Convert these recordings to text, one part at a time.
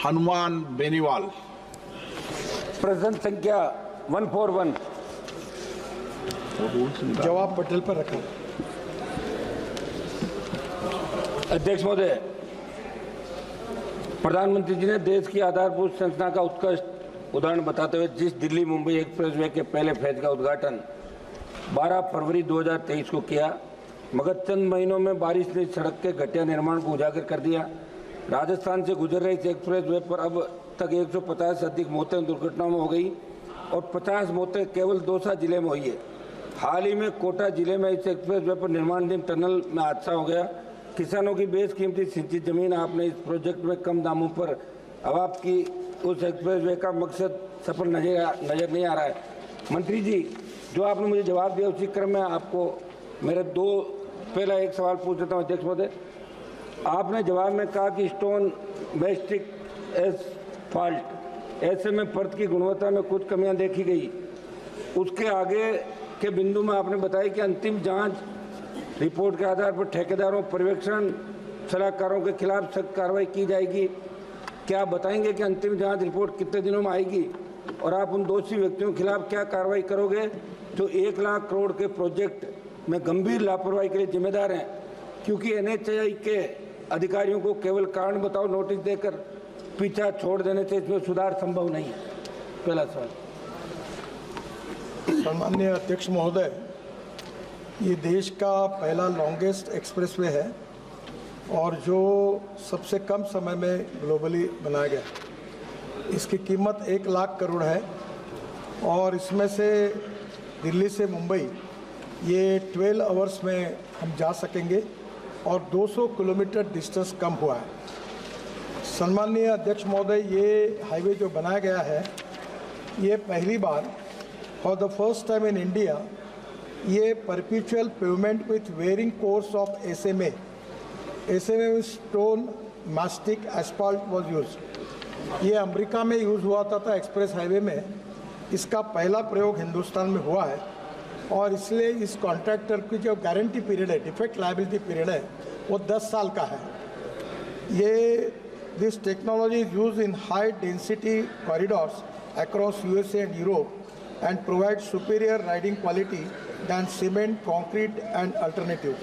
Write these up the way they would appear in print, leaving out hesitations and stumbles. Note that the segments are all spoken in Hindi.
हनुमान बेनीवाल। प्रश्न संख्या 141। जवाब पटेल पर रखा। अध्यक्ष महोदय, प्रधानमंत्री जी ने देश की आधारभूत संरचना का उत्कृष्ट उदाहरण बताते हुए जिस दिल्ली मुंबई एक्सप्रेसवे के पहले फेज का उद्घाटन 12 फरवरी 2023 को किया, मगर चंद महीनों में बारिश ने सड़क के घटिया निर्माण को उजागर कर दिया। राजस्थान से गुजर रहे इस एक्सप्रेसवे पर अब तक 150 से अधिक मौतें दुर्घटनाओं में हो गई और 50 मौतें केवल दौसा जिले में हुई है। हाल ही में कोटा जिले में इस एक्सप्रेसवे पर निर्माणाधीन टनल में हादसा हो गया। किसानों की बेशकीमती सिंचित जमीन आपने इस प्रोजेक्ट में कम दामों पर अब आपकी उस एक्सप्रेसवे का मकसद सफल नजर नहीं आ रहा है। मंत्री जी, जो आपने मुझे जवाब दिया उसी क्रम में आपको मेरे पहला एक सवाल पूछ देता हूँ। अध्यक्ष महोदय, आपने जवाब में कहा कि स्टोन मैस्टिक एसफाल्ट ऐसे में परत की गुणवत्ता में कुछ कमियां देखी गई। उसके आगे के बिंदु में आपने बताया कि अंतिम जांच रिपोर्ट के आधार पर ठेकेदारों, पर्यवेक्षण सलाहकारों के खिलाफ सख्त कार्रवाई की जाएगी। क्या आप बताएंगे कि अंतिम जांच रिपोर्ट कितने दिनों में आएगी और आप उन दोषी व्यक्तियों के खिलाफ क्या कार्रवाई करोगे जो 1 लाख करोड़ के प्रोजेक्ट में गंभीर लापरवाही के लिए जिम्मेदार हैं? क्योंकि NHAI के अधिकारियों को केवल कारण बताओ नोटिस देकर पीछा छोड़ देने से इसमें सुधार संभव नहीं है। पहला सवाल। सम्माननीय अध्यक्ष महोदय, ये देश का पहला लॉन्गेस्ट एक्सप्रेसवे है और जो सबसे कम समय में ग्लोबली बनाया गया। इसकी कीमत 1 लाख करोड़ है और इसमें से दिल्ली से मुंबई ये 12 आवर्स में हम जा सकेंगे और 200 किलोमीटर डिस्टेंस कम हुआ है। सम्माननीय अध्यक्ष महोदय, ये हाईवे जो बनाया गया है, ये पहली बार for the first time in India ये perpetual pavement with wearing course of SMA में stone mastic asphalt was use. ये अमेरिका में यूज़ हुआ था एक्सप्रेस हाईवे में। इसका पहला प्रयोग हिंदुस्तान में हुआ है और इसलिए इस कॉन्ट्रैक्टर की जो गारंटी पीरियड है, डिफेक्ट लायबिलिटी पीरियड है, वो 10 साल का है। ये this technology is use in high density corridors across USA and Europe and provide superior riding quality than cement, concrete and alternative.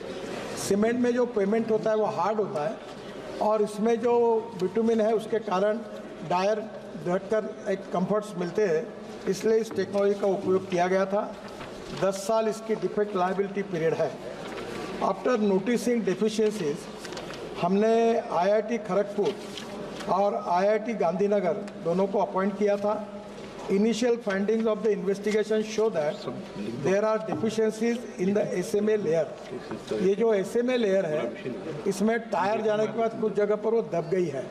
Cement में जो पेमेंट होता है वो हार्ड होता है और इसमें जो बिटुमिन है उसके कारण टायर ढककर एक कंफर्ट्स मिलते हैं, इसलिए इस टेक्नोलॉजी का उपयोग किया गया था। 10 साल इसकी डिफेक्ट लायबिलिटी पीरियड है। आफ्टर नोटिसिंग डेफिशिएंसीज, हमने IIT खड़गपुर और IIT गांधीनगर दोनों को अपॉइंट किया था। Initial findings of the investigation show that there are deficiencies in the SMA layer. ये जो SMA लेयर है, इसमें टायर जाने के बाद कुछ जगह पर वो दब गई है,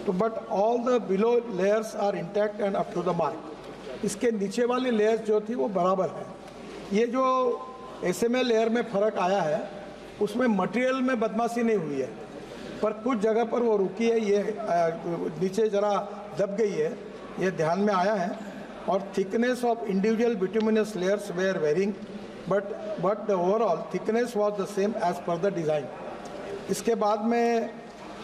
तो but all the below layers are intact and up to the mark. इसके नीचे वाली लेयर्स जो थी वो बराबर है। ये जो SMA लेयर में फ़र्क आया है उसमें मटेरियल में बदमाशी नहीं हुई है, पर कुछ जगह पर वो रुकी है, ये नीचे ज़रा दब गई है, ये ध्यान में आया है। और thickness of individual bituminous layers were varying but the overall thickness was the same as per the design. इसके बाद में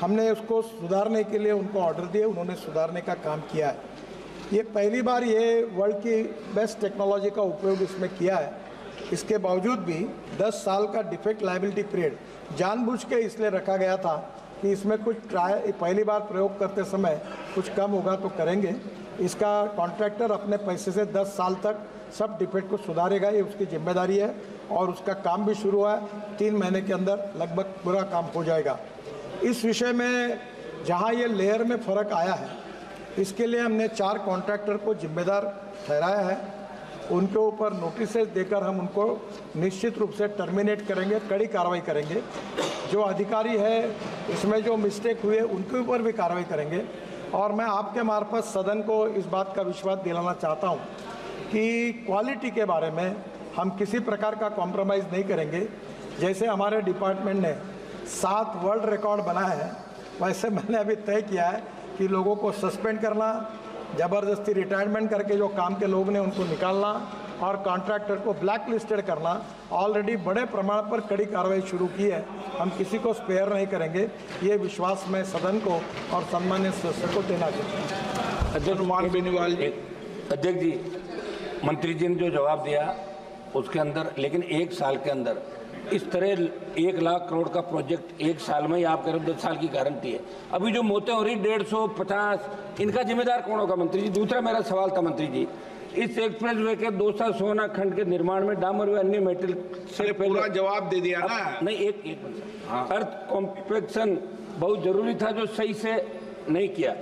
हमने उसको सुधारने के लिए उनको ऑर्डर दिए, उन्होंने सुधारने का काम किया है। ये पहली बार ये वर्ल्ड की बेस्ट टेक्नोलॉजी का उपयोग इसमें किया है। इसके बावजूद भी 10 साल का डिफेक्ट लायबिलिटी पीरियड जानबूझ के इसलिए रखा गया था कि इसमें कुछ पहली बार प्रयोग करते समय कुछ कम होगा तो करेंगे। इसका कॉन्ट्रैक्टर अपने पैसे से 10 साल तक सब डिफेक्ट को सुधारेगा, ये उसकी जिम्मेदारी है और उसका काम भी शुरू हुआ है। 3 महीने के अंदर लगभग पूरा काम हो जाएगा। इस विषय में जहाँ ये लेयर में फ़र्क आया है, इसके लिए हमने 4 कॉन्ट्रैक्टर को जिम्मेदार ठहराया है। उनके ऊपर नोटिसेस देकर हम उनको निश्चित रूप से टर्मिनेट करेंगे, कड़ी कार्रवाई करेंगे। जो अधिकारी है इसमें जो मिस्टेक हुई है उनके ऊपर भी कार्रवाई करेंगे। और मैं आपके मार्फत सदन को इस बात का विश्वास दिलाना चाहता हूं कि क्वालिटी के बारे में हम किसी प्रकार का कॉम्प्रोमाइज़ नहीं करेंगे। जैसे हमारे डिपार्टमेंट ने 7 वर्ल्ड रिकॉर्ड बनाए हैं, वैसे मैंने अभी तय किया है कि लोगों को सस्पेंड करना, ज़बरदस्ती रिटायरमेंट करके जो काम के लोग ने उनको निकालना और कॉन्ट्रैक्टर को ब्लैक लिस्टेड करना, ऑलरेडी बड़े प्रमाण पर कड़ी कार्रवाई शुरू की है। हम किसी को स्पेयर नहीं करेंगे, ये विश्वास मैं सदन को और सम्मानित सदस्य को देना चाहता हूँ। अध्यक्ष बेनीवाल जी, अध्यक्ष जी, मंत्री जी ने जो जवाब दिया उसके अंदर, लेकिन एक साल के अंदर इस तरह 1 लाख करोड़ का प्रोजेक्ट एक साल में ही आप कह रहे हो 10 साल की गारंटी है। अभी जो मौतें हो रही 150, इनका जिम्मेदार कौन होगा मंत्री जी? दूसरा मेरा सवाल था मंत्री जी, इस एक्सप्रेस वे के 200 सोना खंड के निर्माण में डामर व अन्य मेटल से पूरा जवाब दे दिया ना। नहीं, एक अर्थ कॉम्पैक्शन बहुत जरूरी था जो सही से नहीं किया,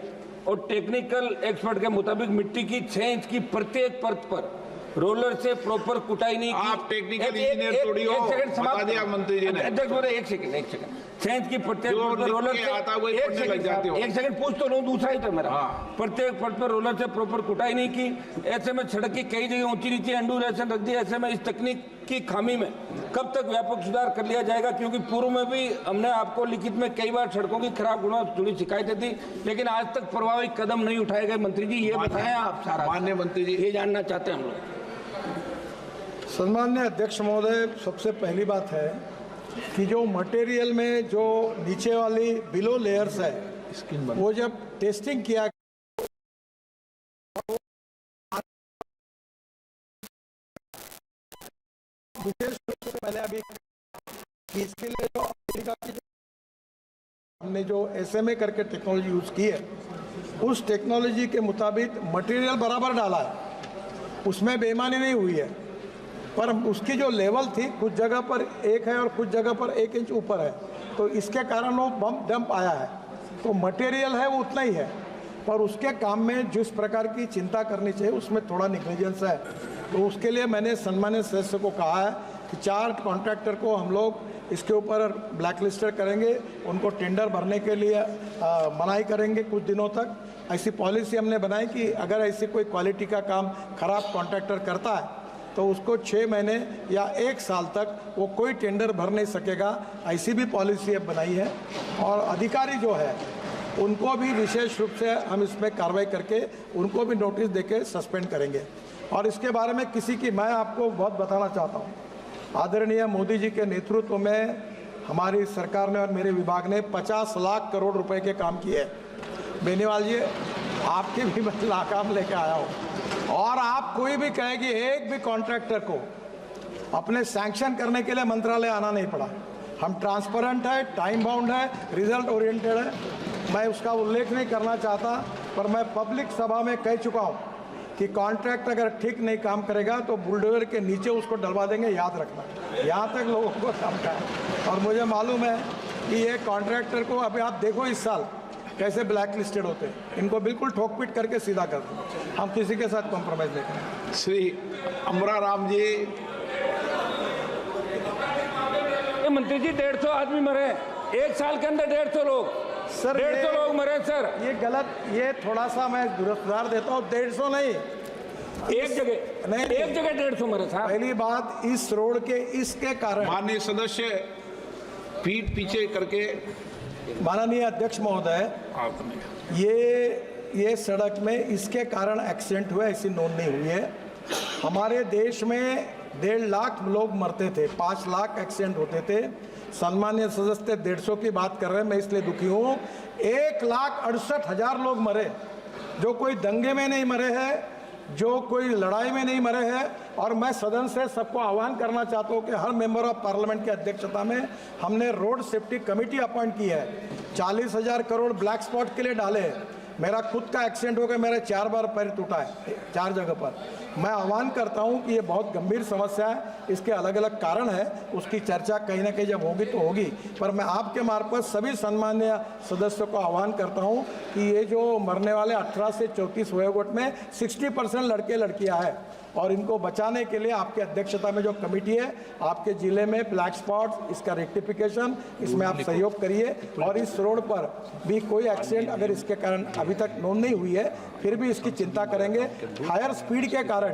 और टेक्निकल एक्सपर्ट के मुताबिक मिट्टी की 6 इंच की प्रत्येक परत पर रोलर से प्रॉपर कुटाई नहीं की। आप टेक्निकल इंजीनियर थोड़ी हो, बता दिया मंत्री जी ने। अध्यक्ष बोले एक सेकंड 6 इंच की प्रत्येक परत पर रोलर से, एक सेकंड पूछ तो लूं, दूसरा ही तो मेरा, प्रत्येक परत पर रोलर से प्रॉपर कुटाई नहीं की। ऐसे में सड़क की कई जगह ऊंची नीची एंडूरेशन रख दी। ऐसे में इस तकनीक की खामी में कब तक व्यापक सुधार कर लिया जाएगा? क्योंकि पूर्व में भी हमने आपको लिखित में कई बार सड़कों की खराब गुणवत्ता जुड़ी शिकायतें दी, लेकिन आज तक प्रभावी कदम नहीं उठाए गए। मंत्री जी ये बताएं आप सारा, माननीय मंत्री जी, ये जानना चाहते हैं हम लोग। सम्मान्य अध्यक्ष महोदय, सबसे पहली बात है कि जो मटेरियल में जो नीचे वाली बिलो लेयर्स है, वो जब टेस्टिंग किया विशेष रूप से मैंने अभी कि इसके लिए जो अमेरिका की हमने जो SMA करके टेक्नोलॉजी यूज की है, उस टेक्नोलॉजी के मुताबिक मटेरियल बराबर डाला है, उसमें बेईमानी नहीं हुई है, पर उसकी जो लेवल थी कुछ जगह पर 1 है और कुछ जगह पर 1 इंच ऊपर है, तो इसके कारण वो बम्प डंप आया है। तो मटेरियल है वो उतना ही है, पर उसके काम में जिस प्रकार की चिंता करनी चाहिए उसमें थोड़ा निग्लिजेंस है। तो उसके लिए मैंने सम्मानित सदस्य को कहा है कि 4 कॉन्ट्रैक्टर को हम लोग इसके ऊपर ब्लैक लिस्टेड करेंगे, उनको टेंडर भरने के लिए मनाही करेंगे कुछ दिनों तक। ऐसी पॉलिसी हमने बनाई कि अगर ऐसी कोई क्वालिटी का काम खराब कॉन्ट्रैक्टर करता है तो उसको 6 महीने या 1 साल तक वो कोई टेंडर भर नहीं सकेगा, ऐसी भी पॉलिसी अब बनाई है। और अधिकारी जो है उनको भी विशेष रूप से हम इसमें कार्रवाई करके उनको भी नोटिस देके सस्पेंड करेंगे। और इसके बारे में किसी की, मैं आपको बहुत बताना चाहता हूँ, आदरणीय मोदी जी के नेतृत्व में हमारी सरकार ने और मेरे विभाग ने 50 लाख करोड़ रुपए के काम किए। बेनीवाल जी, आपके भी मैं नाकाम लेके आया हूँ, और आप कोई भी कहे कि एक भी कॉन्ट्रैक्टर को अपने सैंक्शन करने के लिए मंत्रालय आना नहीं पड़ा। हम ट्रांसपेरेंट है, टाइम बाउंड है, रिजल्ट ओरिएंटेड है। मैं उसका उल्लेख नहीं करना चाहता, पर मैं पब्लिक सभा में कह चुका हूँ कि कॉन्ट्रैक्ट अगर ठीक नहीं काम करेगा तो बुलडोजर के नीचे उसको डलवा देंगे, याद रखना। यहाँ तक लोगों को काम का है, और मुझे मालूम है कि ये कॉन्ट्रैक्टर को अभी आप देखो इस साल कैसे ब्लैक लिस्टेड होते हैं, इनको बिल्कुल ठोक पीट करके सीधा कर दें। हम किसी के साथ कॉम्प्रोमाइज नहीं करेंगे। श्री अमरा राम जी। मंत्री जी 150 आदमी मरे 1 साल के अंदर, 150 लोग सर, 150 लोग मरे सर। ये गलत, ये थोड़ा सा मैं सुधार देता हूँ, 150 नहीं, एक जगह नहीं, एक जगह 150 मरे साहब। पहली बात, इस रोड के इसके कारण, माननीय सदस्य पीठ पीछे करके, माननीय अध्यक्ष महोदय, ये सड़क में इसके कारण एक्सीडेंट हुआ, ऐसी नोंद नहीं हुई है। हमारे देश में 1.5 लाख लोग मरते थे, 5 लाख एक्सीडेंट होते थे। सम्मान्य सदस्य 150 की बात कर रहे हैं, मैं इसलिए दुखी हूँ। 1,68,000 लोग मरे, जो कोई दंगे में नहीं मरे हैं, जो कोई लड़ाई में नहीं मरे हैं। और मैं सदन से सबको आह्वान करना चाहता हूँ कि हर मेंबर ऑफ पार्लियामेंट की अध्यक्षता में हमने रोड सेफ्टी कमेटी अपॉइंट की है, 40,000 करोड़ ब्लैक स्पॉट के लिए डाले हैं। मेरा खुद का एक्सीडेंट हो गया, मेरा 4 बार पैर टूटा है 4 जगह पर। मैं आह्वान करता हूं कि ये बहुत गंभीर समस्या है, इसके अलग अलग कारण है, उसकी चर्चा कहीं ना कहीं जब होगी तो होगी। पर मैं आपके मार्फत सभी सम्मान्य सदस्यों को आह्वान करता हूं कि ये जो मरने वाले 18 से 34 वयोगोट में 60% लड़के लड़कियां हैं, और इनको बचाने के लिए आपके अध्यक्षता में जो कमेटी है, आपके जिले में ब्लैक स्पॉट, इसका रेक्टिफिकेशन, इसमें आप सहयोग करिए। और इस रोड पर भी कोई एक्सीडेंट अगर इसके कारण अभी तक नोंद नहीं हुई है, फिर भी इसकी चिंता करेंगे। हायर स्पीड के कारण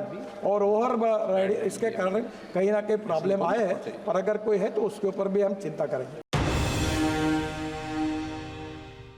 और ओवर इसके कारण कहीं ना कहीं प्रॉब्लम आए हैं, पर अगर कोई है तो उसके ऊपर भी हम चिंता करेंगे।